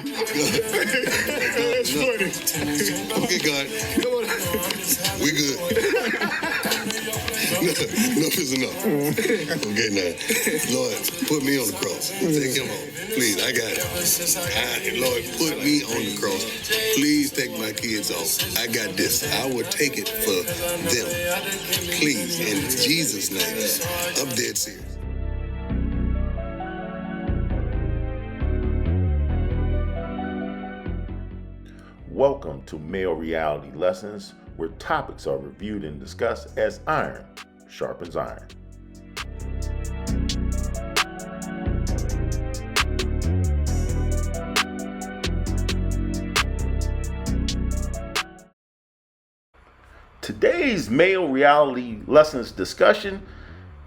That's funny. Okay, God. Come on. We good. Enough is enough. Okay, now. Lord, put me on the cross. Take him home. Please, I got it. Lord, put me on the cross. Please take my kids off. I got this. I will take it for them. Please, in Jesus' name. I'm dead serious. Welcome to Male Reality Lessons, where topics are reviewed and discussed as iron sharpens iron. Today's Male Reality Lessons discussion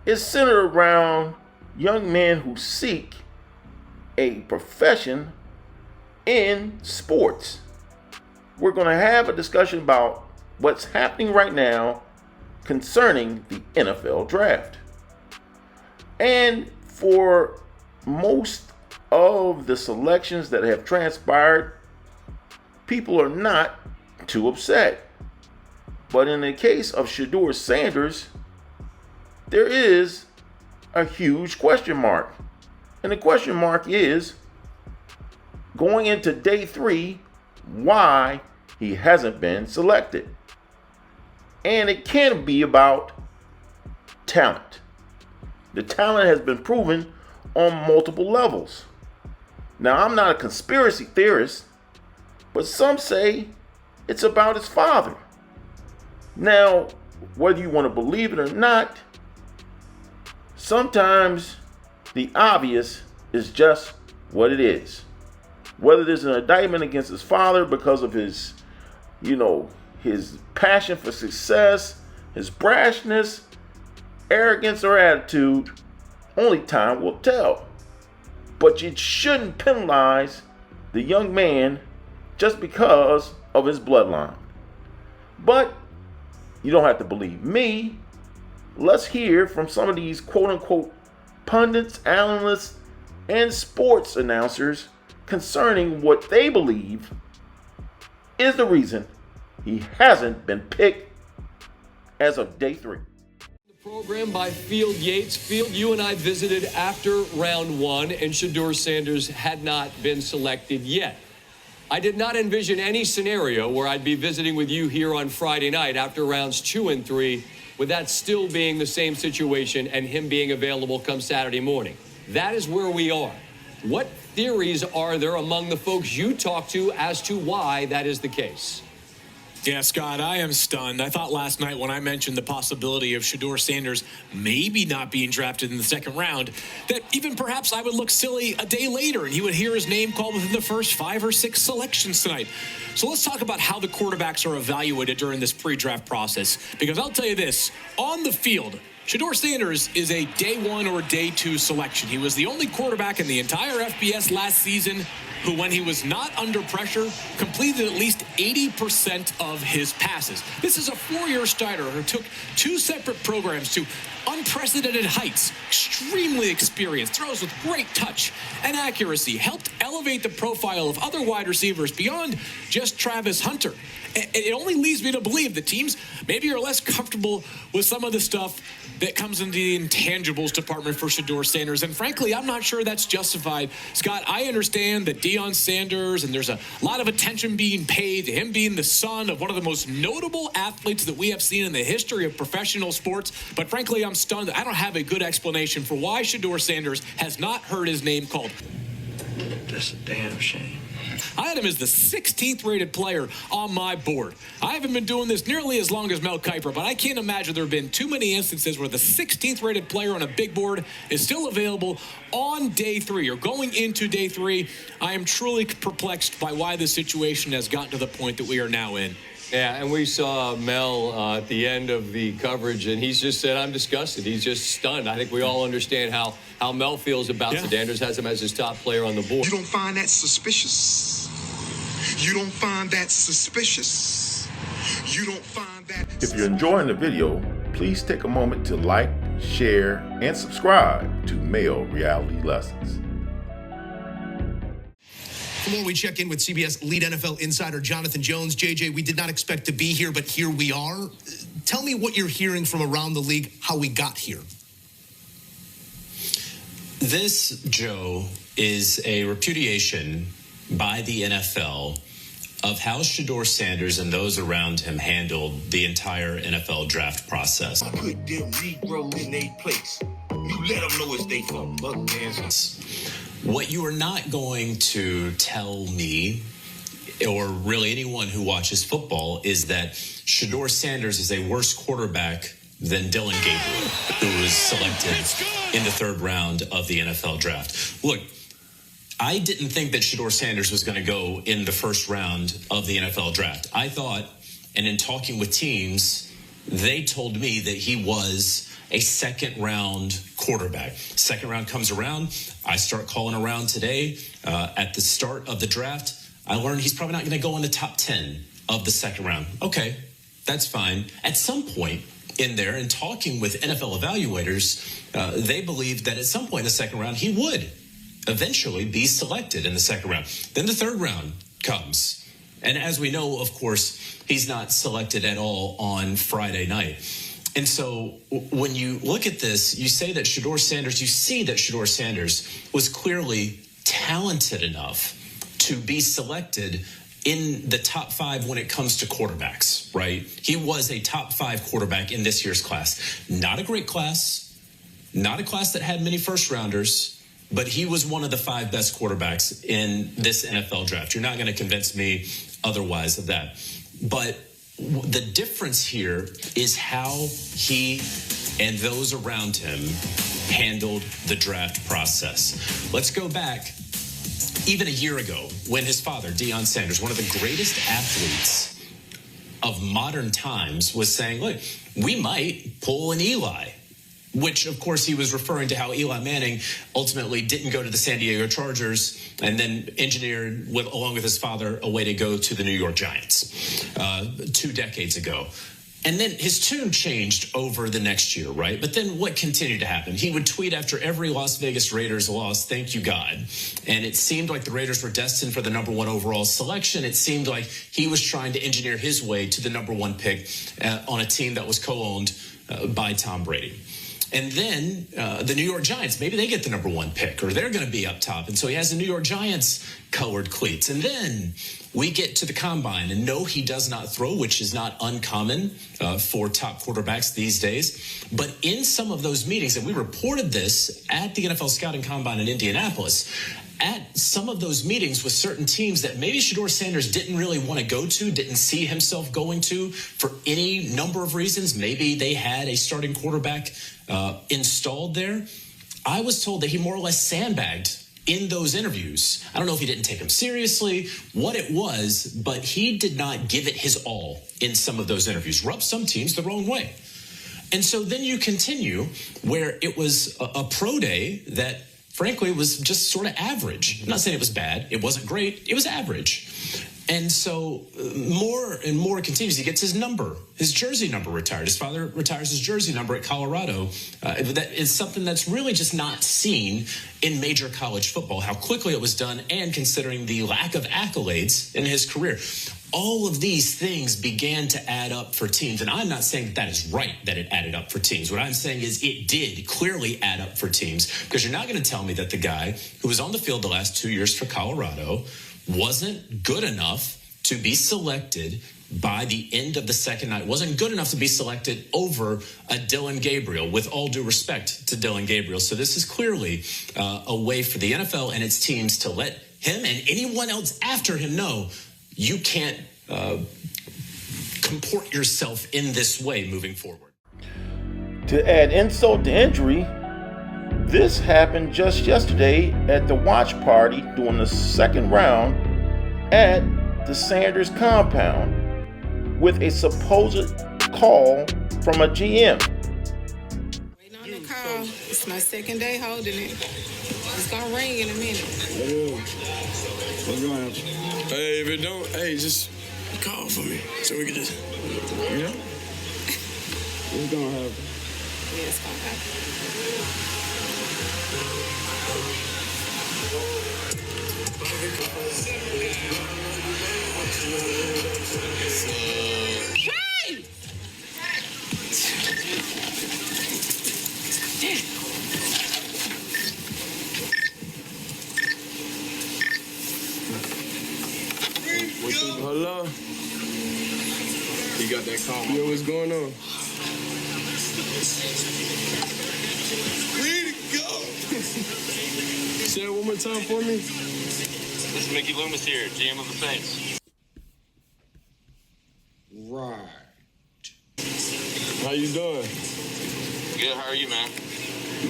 is centered around young men who seek a profession in sports. We're going to have a discussion about what's happening right now concerning the NFL draft. And for most of the selections that have transpired, people are not too upset. But in the case of Shedeur Sanders, there is a huge question mark. And the question mark is, going into day 3, why he hasn't been selected. And it can be about talent. The talent has been proven on multiple levels. Now, I'm not a conspiracy theorist, but some say it's about his father. Now, whether you want to believe it or not, sometimes the obvious is just what it is. Whether there's an indictment against his father because of his, his passion for success, his brashness, arrogance, or attitude, only time will tell. But you shouldn't penalize the young man just because of his bloodline. But you don't have to believe me. Let's hear from some of these quote-unquote pundits, analysts, and sports announcers concerning what they believe is the reason he hasn't been picked as of day 3. The program by Field Yates. Field, you and I visited after round 1, and Shedeur Sanders had not been selected yet. I did not envision any scenario where I'd be visiting with you here on Friday night after rounds 2 and 3, with that still being the same situation and him being available come Saturday morning. That is where we are. What theories are there among the folks you talk to as to why that is the case? Yeah, Scott, I am stunned. I thought last night when I mentioned the possibility of Shedeur Sanders maybe not being drafted in the second round, that even perhaps I would look silly a day later and he would hear his name called within the first 5 or 6 selections tonight. So let's talk about how the quarterbacks are evaluated during this pre-draft process. Because I'll tell you this, on the field, Shedeur Sanders is a day 1 or day 2 selection. He was the only quarterback in the entire FBS last season who, when he was not under pressure, completed at least 80% of his passes. This is a 4-year starter who took 2 separate programs to unprecedented heights, extremely experienced, throws with great touch and accuracy, helped elevate the profile of other wide receivers beyond just Travis Hunter. It only leads me to believe that teams maybe are less comfortable with some of the stuff that comes into the intangibles department for Shedeur Sanders. And frankly, I'm not sure that's justified. Scott, I understand that Deion Sanders, and there's a lot of attention being paid to him being the son of one of the most notable athletes that we have seen in the history of professional sports. But frankly, I'm stunned that I don't have a good explanation for why Shedeur Sanders has not heard his name called. That's a damn shame. I had him as the 16th rated player on my board. I haven't been doing this nearly as long as Mel Kiper, but I can't imagine there have been too many instances where the 16th rated player on a big board is still available on day 3 or going into day 3. I am truly perplexed by why this situation has gotten to the point that we are now in. Yeah, and we saw Mel at the end of the coverage, and he's just said, I'm disgusted. He's just stunned. I think we all understand how Mel feels about Sanders, has him as his top player on the board. You don't find that suspicious? You don't find that suspicious? You don't find that... If you're enjoying the video, please take a moment to like, share, and subscribe to Male Reality Lessons. For more, we check in with CBS lead NFL insider Jonathan Jones. JJ, we did not expect to be here, but here we are. Tell me what you're hearing from around the league, how we got here. This, Joe, is a repudiation by the NFL of how Shedeur Sanders and those around him handled the entire NFL draft process. I put them Negro in their place. You let them know it's they from Buckhands. What you are not going to tell me, or really anyone who watches football, is that Shedeur Sanders is a worse quarterback than Dillon Gabriel, who was selected in the third round of the NFL draft. Look, I didn't think that Shedeur Sanders was going to go in the first round of the NFL draft. I thought, and in talking with teams, they told me that he was a second-round quarterback. Second round comes around. I start calling around today. At the start of the draft, I learned he's probably not going to go in the top 10 of the second round. Okay, that's fine. At some point in there, in talking with NFL evaluators, they believed that at some point in the second round, he would eventually be selected in the second round. Then the third round comes. And as we know, of course, he's not selected at all on Friday night. And so when you look at this, you say that Shedeur Sanders, you see that Shedeur Sanders was clearly talented enough to be selected in the top 5 when it comes to quarterbacks, right? He was a top 5 quarterback in this year's class. Not a great class, not a class that had many first rounders, but he was one of the 5 best quarterbacks in this NFL draft. You're not going to convince me otherwise of that. But the difference here is how he and those around him handled the draft process. Let's go back even a year ago when his father, Deion Sanders, one of the greatest athletes of modern times, was saying, look, we might pull an Eli, which, of course, he was referring to how Eli Manning ultimately didn't go to the San Diego Chargers and then engineered, along with his father, a way to go to the New York Giants 2 decades ago. And then his tune changed over the next year, right? But then what continued to happen? He would tweet after every Las Vegas Raiders loss, thank you, God. And it seemed like the Raiders were destined for the number 1 overall selection. It seemed like he was trying to engineer his way to the number 1 pick on a team that was co-owned by Tom Brady. And then the New York Giants, maybe they get the number 1 pick, or they're going to be up top. And so he has the New York Giants colored cleats. And then we get to the combine, and no, he does not throw, which is not uncommon for top quarterbacks these days. But in some of those meetings, and we reported this at the NFL Scouting Combine in Indianapolis, at some of those meetings with certain teams that maybe Shedeur Sanders didn't really want to go to, didn't see himself going to for any number of reasons. Maybe they had a starting quarterback installed there. I was told that he more or less sandbagged in those interviews. I don't know if he didn't take them seriously, what it was, but he did not give it his all in some of those interviews. Rubbed some teams the wrong way. And so then you continue where it was a pro day that, frankly, was just sort of average. I'm not saying it was bad. It wasn't great. It was average. And so more and more continues. He gets his number, his jersey number retired. His father retires his jersey number at Colorado. That is something that's really just not seen in major college football, how quickly it was done, and considering the lack of accolades in his career. All of these things began to add up for teams. And I'm not saying that is right that it added up for teams. What I'm saying is it did clearly add up for teams, because you're not going to tell me that the guy who was on the field the last 2 years for Colorado wasn't good enough to be selected by the end of the second night, wasn't good enough to be selected over a Dillon Gabriel, with all due respect to Dillon Gabriel. So this is clearly a way for the NFL and its teams to let him and anyone else after him know you can't comport yourself in this way moving forward. To add insult to injury, this happened just yesterday at the watch party during the second round at the Sanders compound with a supposed call from a GM. Waiting on the call. It's my second day holding it. It's gonna ring in a minute. What's going on? Hey, if it don't, just call for me so we can just, What's gonna happen? Yeah, it's gonna happen. Hello? You got that call? Yo, what's going on? Ready to go. Say it one more time for me. This is Mickey Loomis here, GM of the Saints. Right. How you doing? Good, how are you, man?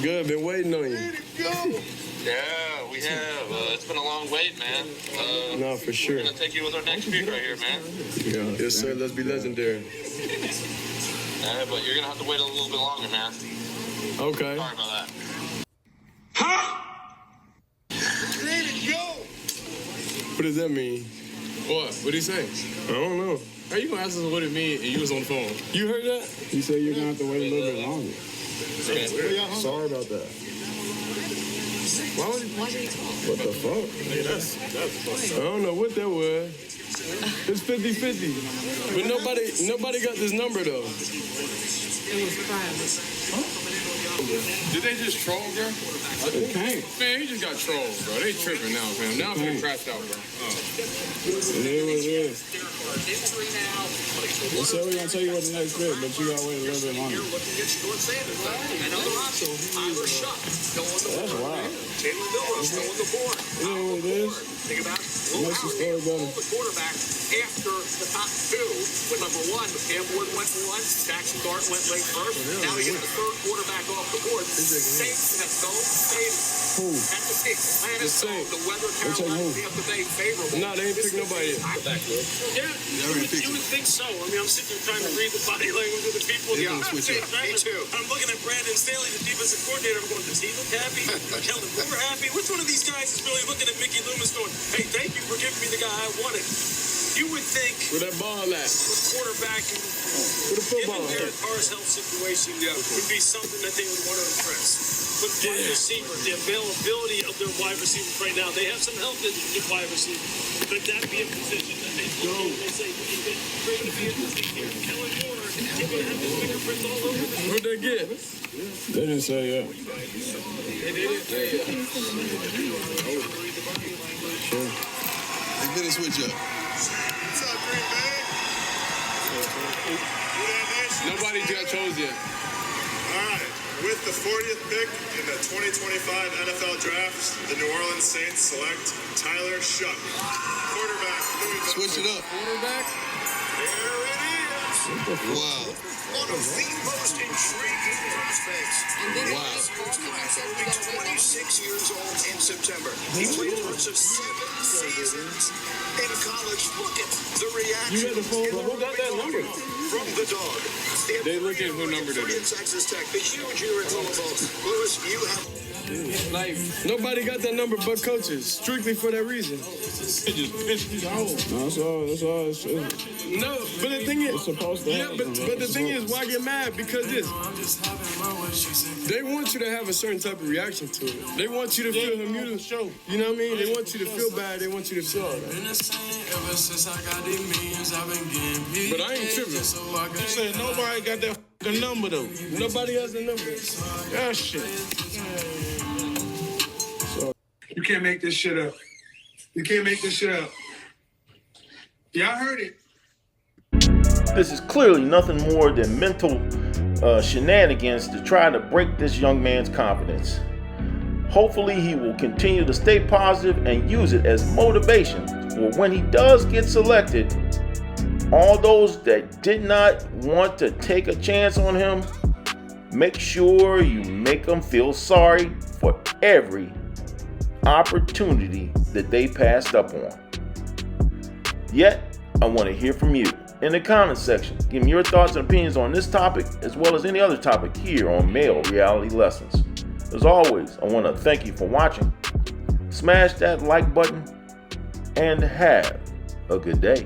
Good, been waiting on you. Ready to go. Yeah, we have. It's been a long wait, man. No, for sure. We're going to take you with our next pick right here, man. Yeah. Yes, sir. Let's be legendary. But you're going to have to wait a little bit longer, man. Okay. Sorry about that. Ready to go. What does that mean? What? What'd he say? I don't know. How you gonna ask us what it mean and you was on the phone? You heard that? He said you're gonna have to wait a little bit longer. Sorry about that. Why would he? What the fuck? Hey, that's I don't know what that was. It's 50-50. But nobody got this number though. It was private. Did they just troll, bro? It can't. Man, he just got trolled, bro. They tripping now, fam. Now I'm gonna crash out, bro. It is. They said we're gonna tell you what the next bit, but you gotta wait a little bit longer. That's wild. You know what it is? It makes the story better. The quarterback after the top two, with number one, Cam Ward went one, Jackson Dart went late first. Now he gets the third quarterback off the board. Saints at Dome Stadium. At the pick, Atlanta Dome, the weather Carolina Tampa Bay favorable. No, they ain't picked nobody yet. Yeah, you would think so. I mean, I'm sitting there trying to read the body language of the people. Yeah, me too. I'm looking at Brandon Staley, the defensive coordinator. I'm going, does he look happy? Kellen Moore happy? Which one of these guys is really looking at Mickey Loomis going, hey, thank you for giving me the guy I wanted? You would think Where that ball at? the quarterback, Where the football given at? Derek Carr's health situation, would be something that they would want to impress. But wide receiver, the availability of their wide receivers right now, they have some health issues with wide receivers. Could that be a position that they say, we're going to be interesting here? Kellen Moore, he's going to have his fingerprints all over the Who'd they get? They didn't say yet. Sure. Let's get this switch up. What's up, Green Bay? Nobody got chose yet. All right. With the 40th pick in the 2025 NFL Draft, the New Orleans Saints select Tyler Shuck, quarterback. Switch it up. Quarterback? There it is. Wow. one of the most intriguing prospects. Wow. He'll be 26 years old in September. He played for 7 seasons in college. Look at the reaction. You got the phone, but who got that number? From the dog. They look at who numbered it. Texas Tech, the huge year at Louisville. Lewis, you have... Like, nobody got that number but coaches, strictly for that reason. It just pissed me off. No, that's all it's No, but the thing is, it's supposed to happen. but the thing is, why get mad? Because they want you to have a certain type of reaction to it. They want you to feel her music. You know what I mean? They want you to feel bad. They want you to feel all that. But I ain't tripping. You said nobody got that f***ing number, though. Nobody has a number. That shit. You can't make this shit up. You can't make this shit up. Y'all heard it. This is clearly nothing more than mental shenanigans to try to break this young man's confidence. Hopefully he will continue to stay positive and use it as motivation for when he does get selected. All those that did not want to take a chance on him, make sure you make them feel sorry for every opportunity that they passed up on. Yet, I want to hear from you in the comment section. Give me your thoughts and opinions on this topic as well as any other topic here on Male Reality Lessons. As always, I want to thank you for watching. Smash that like button and have a good day.